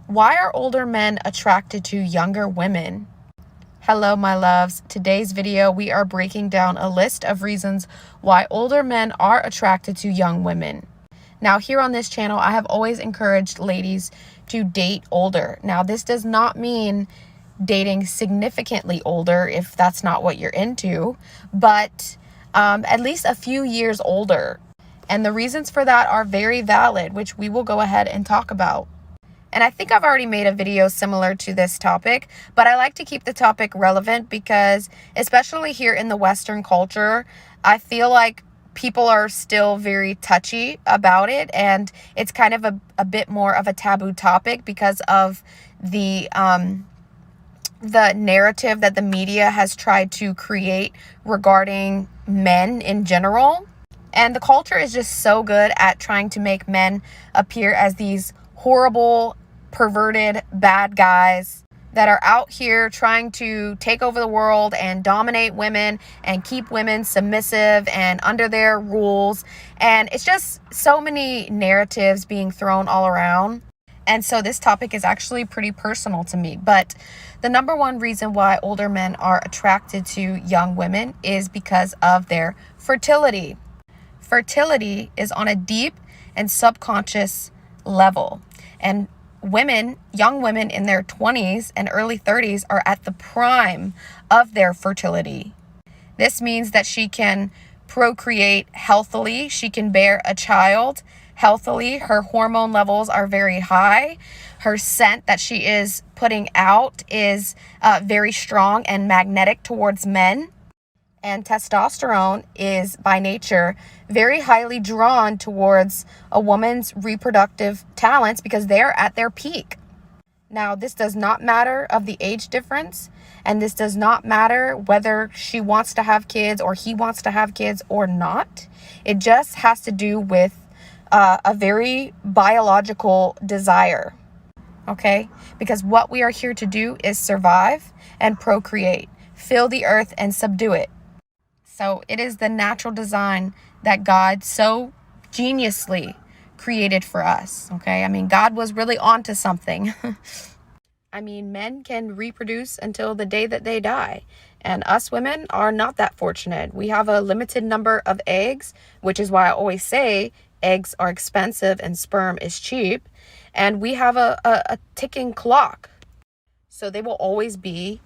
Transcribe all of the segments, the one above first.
Why are older men attracted to younger women? Hello, my loves. Today's video, we are breaking down a list of reasons why older men are attracted to young women. Now, here on this channel, I have always encouraged ladies to date older. Now, this does not mean dating significantly older if that's not what you're into, but at least a few years older. And the reasons for that are very valid, which we will go ahead and talk about. And I think I've already made a video similar to this topic, but I like to keep the topic relevant because, especially here in the Western culture, I feel like people are still very touchy about it, and it's kind of a bit more of a taboo topic because of the narrative that the media has tried to create regarding men in general. And the culture is just so good at trying to make men appear as these horrible, perverted, bad guys that are out here trying to take over the world and dominate women and keep women submissive and under their rules. And it's just so many narratives being thrown all around. And so this topic is actually pretty personal to me. But the number one reason why older men are attracted to young women is because of their fertility. Fertility is on a deep and subconscious level. And young women in their 20s and early 30s are at the prime of their fertility. This means that she can procreate healthily. She can bear a child healthily. Her hormone levels are very high. Her scent that she is putting out is very strong and magnetic towards men. And testosterone is by nature very highly drawn towards a woman's reproductive talents because they're at their peak. Now, this does not matter of the age difference, and this does not matter whether she wants to have kids or he wants to have kids or not. It just has to do with a very biological desire, okay? Because what we are here to do is survive and procreate, fill the earth and subdue it. So it is the natural design that God so geniusly created for us, okay? I mean, God was really onto something. I mean, men can reproduce until the day that they die. And us women are not that fortunate. We have a limited number of eggs, which is why I always say eggs are expensive and sperm is cheap. And we have a ticking clock. So they will always be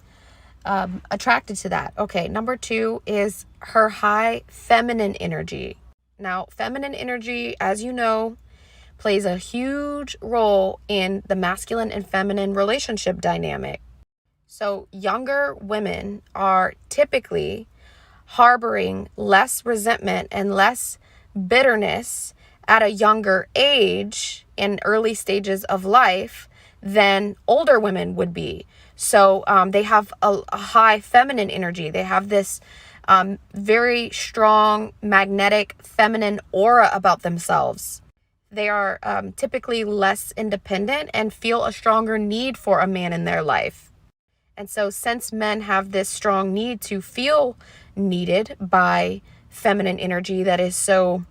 attracted to that. Okay, number two is her high feminine energy. Now, feminine energy, as you know, plays a huge role in the masculine and feminine relationship dynamic. So younger women are typically harboring less resentment and less bitterness at a younger age in early stages of life than older women would be. So they have a high feminine energy. They have this very strong, magnetic, feminine aura about themselves. They are typically less independent and feel a stronger need for a man in their life. And so since men have this strong need to feel needed by feminine energy that is so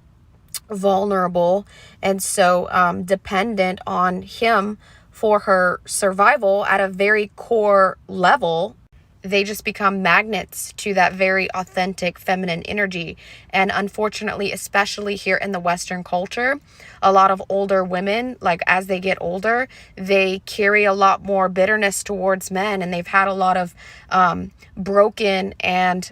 vulnerable and so dependent on him for her survival at a very core level, they just become magnets to that very authentic feminine energy. And unfortunately, especially here in the Western culture, a lot of older women, like as they get older, they carry a lot more bitterness towards men, and they've had a lot of broken and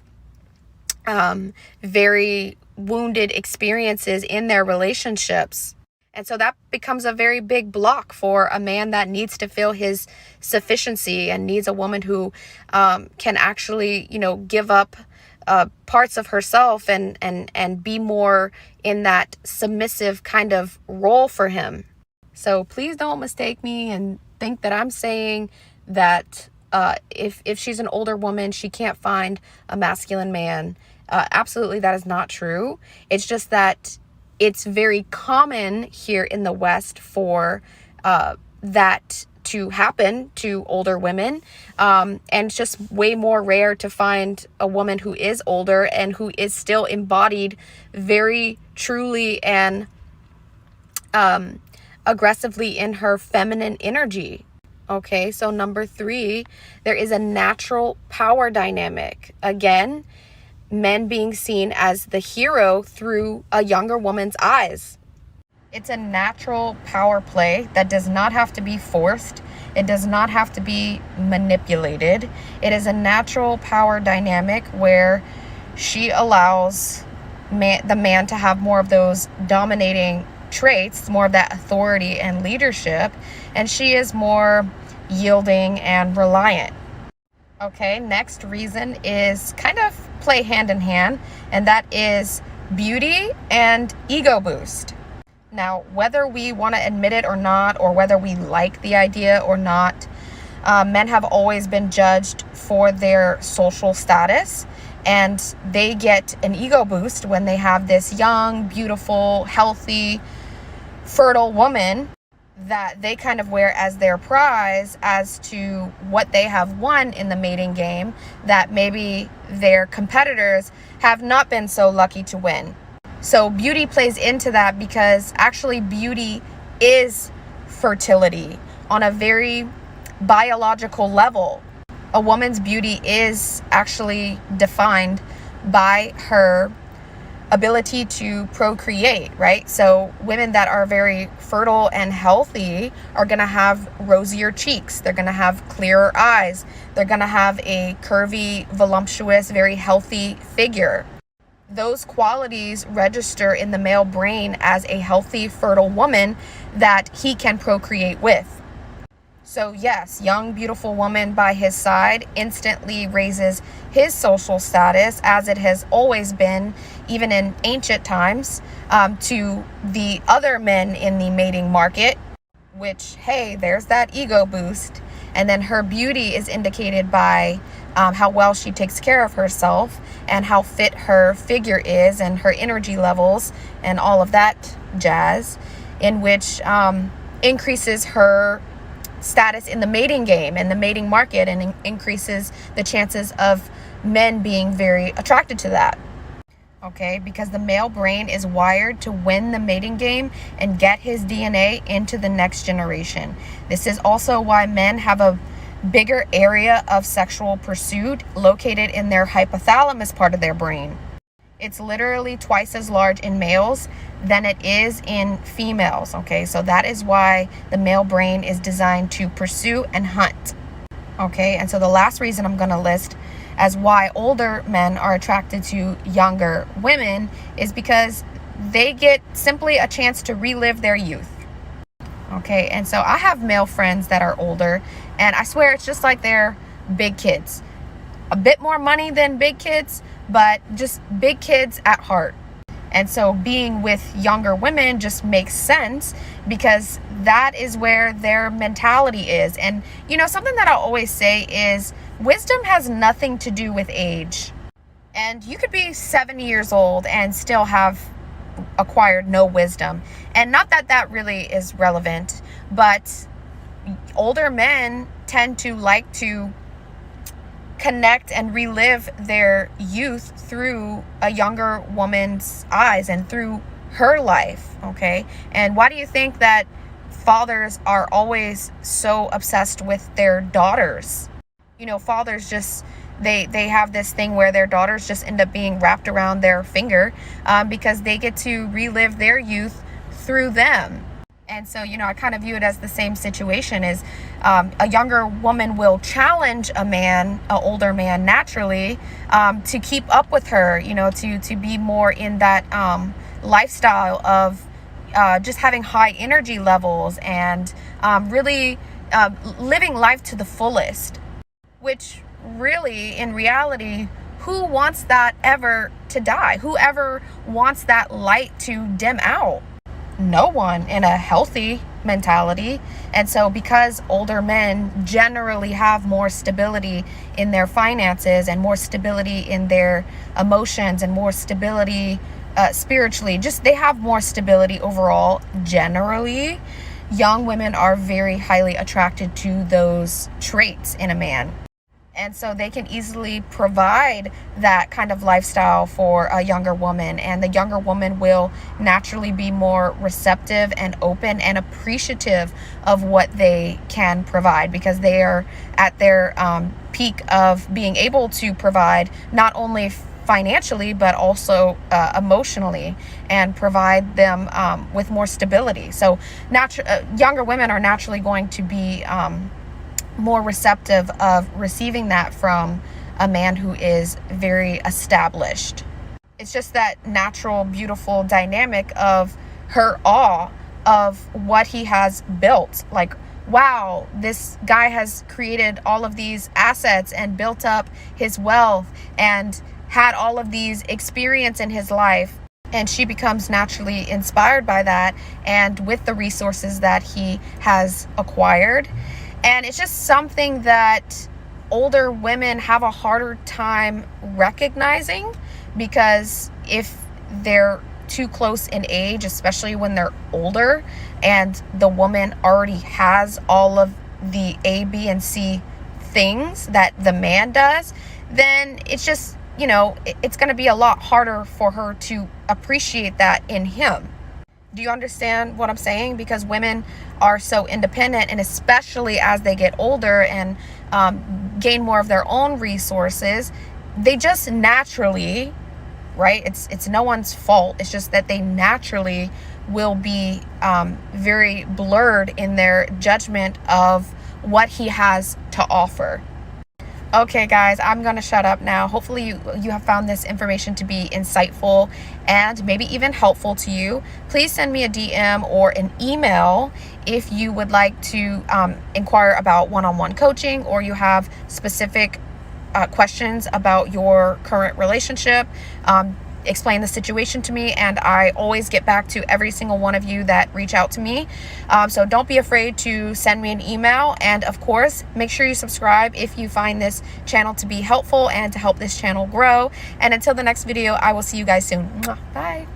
very wounded experiences in their relationships. And so that becomes a very big block for a man that needs to feel his sufficiency and needs a woman who can actually, give up parts of herself and be more in that submissive kind of role for him. So please don't mistake me and think that I'm saying that if she's an older woman, she can't find a masculine man. Absolutely, that is not true. It's just that it's very common here in the West for that to happen to older women. And it's just way more rare to find a woman who is older and who is still embodied very truly and aggressively in her feminine energy. Okay, so number 3, there is a natural power dynamic. Again, men being seen as the hero through a younger woman's eyes. It's a natural power play that does not have to be forced. It does not have to be manipulated. It is a natural power dynamic where she allows the man to have more of those dominating traits, more of that authority and leadership, and she is more yielding and reliant. Okay, next reason is kind of play hand in hand, and that is beauty and ego boost. Now, whether we want to admit it or not, or whether we like the idea or not, men have always been judged for their social status, and they get an ego boost when they have this young, beautiful, healthy, fertile woman that they kind of wear as their prize as to what they have won in the mating game that maybe their competitors have not been so lucky to win. So beauty plays into that, because actually beauty is fertility on a very biological level. A woman's beauty is actually defined by her ability to procreate, right? So women that are very fertile and healthy are going to have rosier cheeks. They're going to have clearer eyes. They're going to have a curvy, voluptuous, very healthy figure. Those qualities register in the male brain as a healthy, fertile woman that he can procreate with. So yes, young, beautiful woman by his side instantly raises his social status, as it has always been, even in ancient times, to the other men in the mating market, which, hey, there's that ego boost. And then her beauty is indicated by how well she takes care of herself and how fit her figure is and her energy levels and all of that jazz, in which increases her status in the mating game and the mating market, and increases the chances of men being very attracted to that. Okay, because the male brain is wired to win the mating game and get his DNA into the next generation. This is also why men have a bigger area of sexual pursuit located in their hypothalamus part of their brain. It's literally twice as large in males than it is in females. Okay, so that is why the male brain is designed to pursue and hunt. Okay, and so the last reason I'm going to list as why older men are attracted to younger women is because they get simply a chance to relive their youth. Okay, and so I have male friends that are older, and I swear it's just like they're big kids. A bit more money than big kids, but just big kids at heart. And so being with younger women just makes sense, because that is where their mentality is. And, you know, something that I always say is wisdom has nothing to do with age. And you could be 70 years old and still have acquired no wisdom. And not that that really is relevant, but older men tend to like to connect and relive their youth through a younger woman's eyes and through her life. Okay, and why do you think that fathers are always so obsessed with their daughters? You know, fathers just they have this thing where their daughters just end up being wrapped around their finger, because they get to relive their youth through them. And so, you know, I kind of view it as the same situation. Is a younger woman will challenge an older man naturally, to keep up with her, you know, to be more in that lifestyle of just having high energy levels and really living life to the fullest. Which really, in reality, who wants that ever to die? Who ever wants that light to dim out? No one in a healthy mentality. And so because older men generally have more stability in their finances and more stability in their emotions and more stability spiritually, just they have more stability overall generally, young women are very highly attracted to those traits in a man. And so they can easily provide that kind of lifestyle for a younger woman. And the younger woman will naturally be more receptive and open and appreciative of what they can provide, because they are at their peak of being able to provide not only financially but also emotionally, and provide them with more stability. So younger women are naturally going to be more receptive of receiving that from a man who is very established. It's just that natural, beautiful dynamic of her awe of what he has built. Like, wow, this guy has created all of these assets and built up his wealth and had all of these experience in his life. And she becomes naturally inspired by that and with the resources that he has acquired. And it's just something that older women have a harder time recognizing, because if they're too close in age, especially when they're older, and the woman already has all of the A, B, and C things that the man does, then it's just, it's going to be a lot harder for her to appreciate that in him. Do you understand what I'm saying? Because women are so independent, and especially as they get older and gain more of their own resources, they just naturally, right? It's no one's fault. It's just that they naturally will be very blurred in their judgment of what he has to offer. Okay, guys, I'm going to shut up now. Hopefully you have found this information to be insightful and maybe even helpful to you. Please send me a DM or an email if you would like to inquire about one-on-one coaching, or you have specific questions about your current relationship. Explain the situation to me, and I always get back to every single one of you that reach out to me. So don't be afraid to send me an email, and of course make sure you subscribe if you find this channel to be helpful and to help this channel grow. And until the next video, I will see you guys soon. Bye.